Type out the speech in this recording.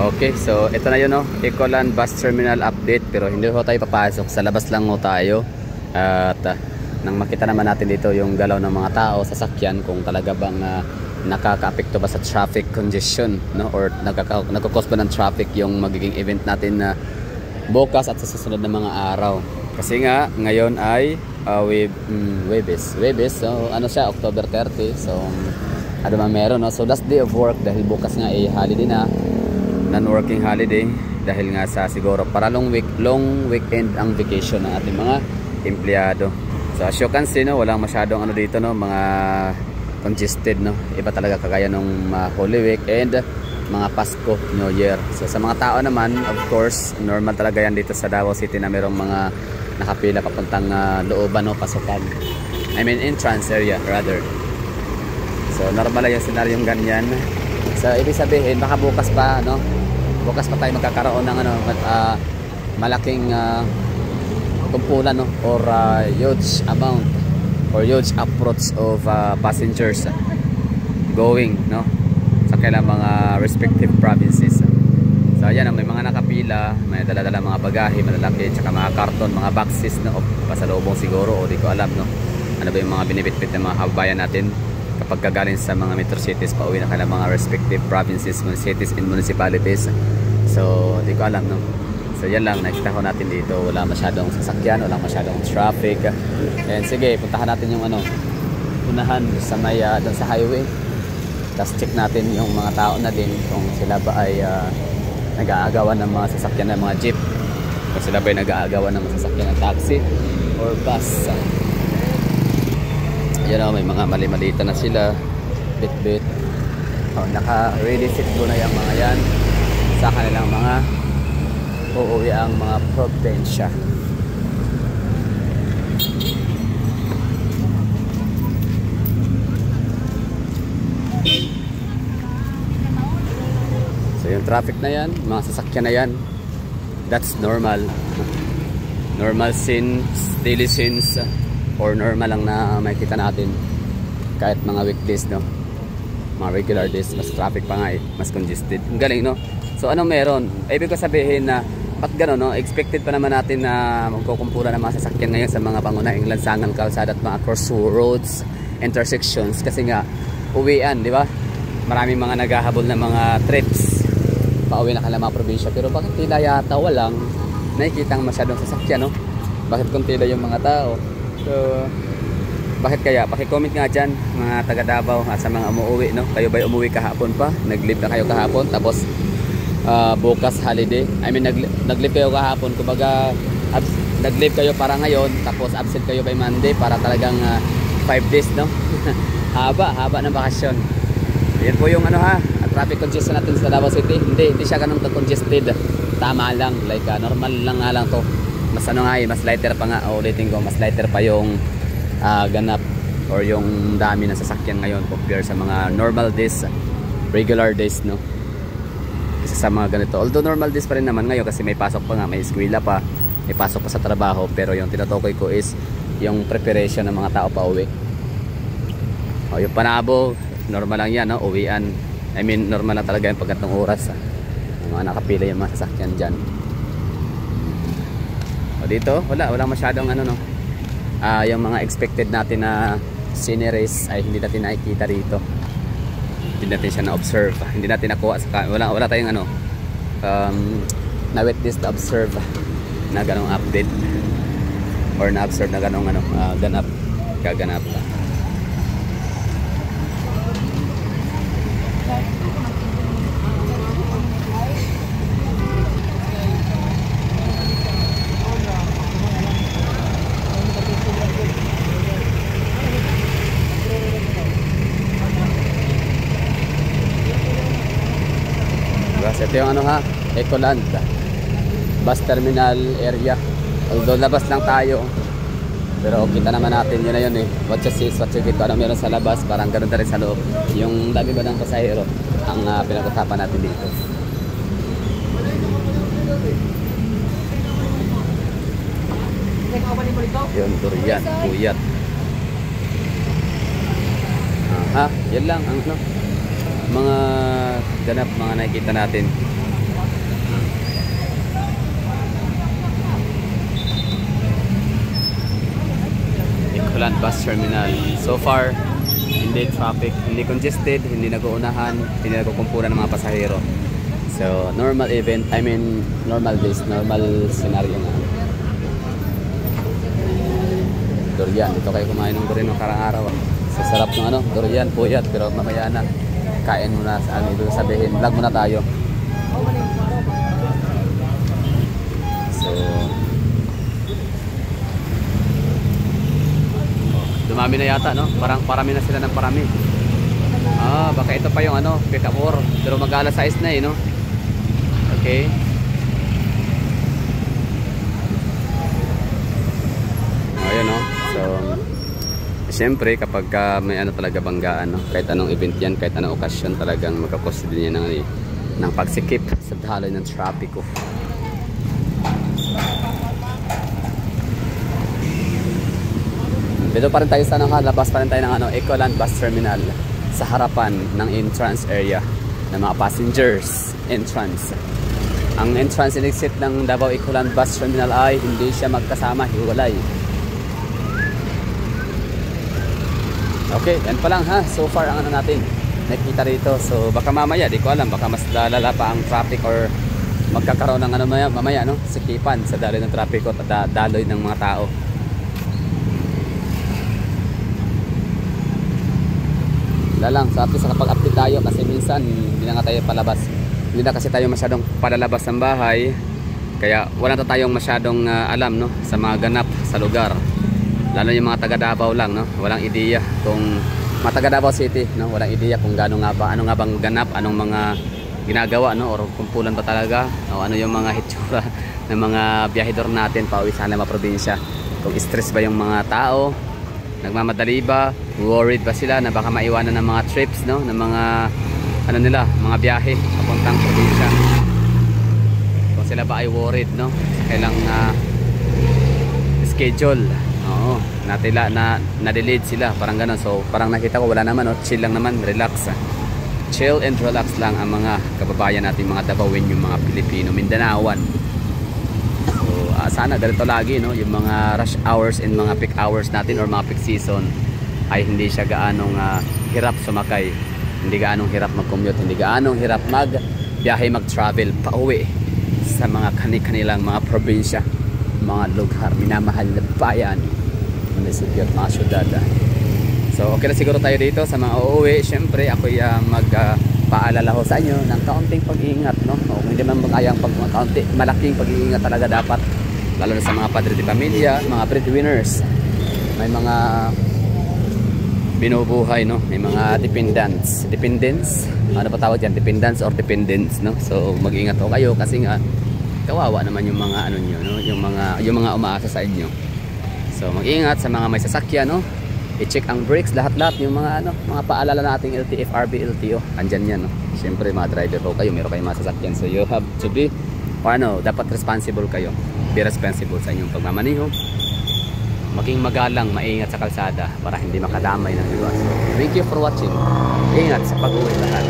Okay, so ito na yun, no? Ecoland Bus Terminal update. Pero hindi ho tayo papasok, sa labas lang ho tayo. At nang makita naman natin dito yung galaw ng mga tao, sasakyan, kung talaga bang nakaka-apekto ba sa traffic congestion, no? Or nagkakos ba ng traffic yung magiging event natin na bukas at sa susunod na mga araw. Kasi nga ngayon ay Webes, so ano siya, October 30. So ano man meron, no? So last day of work dahil bukas nga ay holiday na, non-working holiday, dahil nga sa siguro para long weekend ang vacation ng ating mga empleyado. So as you can see, no, walang masyadong ano dito, no, mga congested, no. Iba talaga kagaya nung Holy Week and mga Pasko, New Year. So sa mga tao naman, of course, normal talaga yan dito sa Davao City na merong mga nakapila papuntang looban o pasukan. I mean entrance area rather. So normal lang yung senaryong ganyan. So ibig sabihin baka bukas pa, no, bukas pa tayo magkakaroon ng ano, malaking kumpulan, no, or huge amount or huge approach of passengers going, no, sa kailang mga respective provinces. So ayan, may mga nakapila, may dala-dala mga bagahe malalaki, tsaka mga karton, mga boxes, no, pasalubong siguro, o di ko alam, no, ano ba yung mga binibitbit ng mga kababayan natin kapag kagaling sa mga metro cities pa uwi na kailang mga respective provinces, cities and municipalities. So di ko alam, no. So yan lang nakita ko natin dito, wala masyadong sasakyan, wala masyadong traffic. And sige, puntahan natin yung ano, unahan sa may doon sa highway. Tapos check natin yung mga tao na din kung sila ba ay nag-aagawan ng mga sasakyan ng mga jeep, kung sila ba ay nag-aagawan ng mga sasakyan ng taxi or bus. You know, may mga mali-malita na sila, bit-bit. Oh, naka-ready sit ko na yung mga yan sa kanilang mga uuwi ang mga probinsya. So yung traffic na yan, mga sasakyan na yan, that's normal. Normal scenes, daily scenes, or normal lang na makikita natin kahit mga weekdays, no, mga regular days, mas traffic pa nga eh, mas congested. Ang galing, no. So ano meron, ibig ko sabihin na pat gano'n, no, expected pa naman natin na magkukumpura ng mga sasakyan ngayon sa mga pangunahing lansangan, kalsada at mga crossroads, intersections, kasi nga uwian, di ba, maraming mga naghahabol na mga trips pauwi na kala mga probinsya. Pero bakit tila yata walang nakikitang masyadong sasakyan, no? Bakit kuntila yung mga tao? So, bakit kaya? Paki-comment nga dyan, mga taga Davao, sa mga umuwi, no? Kayo ba'y umuwi kahapon pa? Nag-leave na kayo kahapon, tapos bukas holiday. I mean, nag-leave kayo kahapon, kumbaga nag-leave kayo para ngayon, tapos absent kayo by Monday para talagang 5 days, no? haba ng bakasyon. Yan po yung ano, ha, traffic congestion natin sa Davao City. Hindi siya ganun congested, tama lang, like normal lang nga lang to. Mas ano nga, mas lighter pa nga, ulitin ko, mas lighter pa yung ganap or yung dami ng sasakyan ngayon compare sa mga normal days, regular days, no, kasi sa mga ganito. Although normal days pa rin naman ngayon kasi may pasok pa nga, may eskwela pa, may pasok pa sa trabaho, pero yung tinutukoy ko is yung preparation ng mga tao pa uwi. O yung panabo, normal lang yan, no, uwian. I mean normal lang talaga yung pagkatong oras, mga nakapila yung mga sasakyan dyan. O dito, walang masyadong ano, no, yung mga expected natin na sceneries ay hindi natin nakikita dito. Hindi natin siya na-observe, hindi natin nakuha sa, wala tayong ano, na-witness to observe na ganong update or na-observe na ganong ano, kaganap. Ito yung ano, ha, Ecoland Bus Terminal area. Although labas lang tayo, pero kita naman natin, yun na yun eh, what you see is what you get. Ano meron sa labas, parang ganun na rin sa loob. Yung dami ba ng pasahero ang pinag-usapan natin dito. Yun, durian, puyat. Yan lang ang ano, mga ganap, mga nakikita natin Ecoland Bus Terminal. So far, hindi traffic, hindi congested, hindi nag-uunahan, hindi nagkukumpulan ng mga pasahero. So, normal event, I mean, normal days, normal scenario na. Durian, ito kayo kumain ng durian ng karang araw. Sa sarap ng ano, durian, puyat, pero mamaya na. Kain muna sa ano, ibig sabihin, vlog muna tayo. So, dumami na yata, no? Parang parami na sila ng parami. Baka ito pa yung ano, pick up or. Pero mag-alas 6 na no? Okay. Ayun, no? So, siyempre, kapag may ano talaga banggaan, no? Kahit anong event yan, kahit anong okasyon, talagang magkakos din yan ng pagsikip sa daloy ng trapiko. Dito pa rin tayo sa labas pa rin tayo ng Ecoland Bus Terminal sa harapan ng entrance area ng mga passengers entrance. Ang entrance and exit ng Davao Ecoland Bus Terminal ay hindi siya magkasama, hiwalay. Okay, yan pa lang ha. So far ang ano natin nakikita rito. So baka mamaya, di ko alam, baka mas lalala pa ang traffic or magkakaroon ng ano mamaya, no? Sikipan sa daloy ng traffic at daloy ng mga tao. Lang sa atin sa kapag-update tayo kasi minsan hindi na nga tayo palabas, hindi na kasi tayo masyadong palalabas ng bahay, kaya wala na tayong masyadong alam, no, sa mga ganap sa lugar, lalo yung mga taga Davao lang, no, walang ideya kung mga taga Davao City, no, walang ideya kung gaano nga ba, ano nga bang ganap, anong mga ginagawa, no, or kumpulan ba talaga, o ano yung mga hitsura ng mga biyahedor natin pauwi sa mga probinsya, kung stress ba yung mga tao, nagmamadali ba, worried ba sila na baka maiwanan ng mga trips, no, ng mga ano nila, mga biyahe papuntang probinsya, kung sila ba ay worried, no, kailang schedule, oo, na-delayed sila, parang gano'n. So parang nakita ko wala naman, no, chill lang naman, relax, chill and relax lang ang mga kababayan natin, mga Davaoen, yung mga Pilipino, Mindanaoan. Sana ganito lagi, no, yung mga rush hours and mga peak hours natin or mga peak season ay hindi siya gaanong hirap sumakay, hindi gaanong hirap mag-commute, hindi gaanong hirap mag-biyahe, mag-travel pauwi sa mga kanilang mga probinsya, mga lugar, minamahal na bayan, munisipyo at mga syudad. So okay na siguro tayo dito sa mga uuwi. Siyempre ako'y magpaalala ho sa inyo ng kaunting pag-iingat, no, o hindi man magayang malaking pag-iingat talaga dapat, lalo na sa mga padre de pamilya, mga breadwinners, may mga binubuhay, no, may mga dependents, ano pa tawag yan, dependents or dependents, no. So mag-ingat ho kayo kasi nga kawawa naman yung mga ano nyo, no, yung mga umaasa sa inyo. So mag-ingat sa mga may sasakyan, no, i-check ang brakes, lahat-lahat yung mga mga paalala nating LTFRB, LTO, andyan yan, no. Siyempre mga driver ho kayo, meron kayong mga sasakyan, so you have to be, or dapat responsible kayo. Be responsible sa inyong pagmamaniho, maging magalang, maingat sa kalsada para hindi makadamay ng iba. So, thank you for watching. Ingat sa pag-uwi lahat.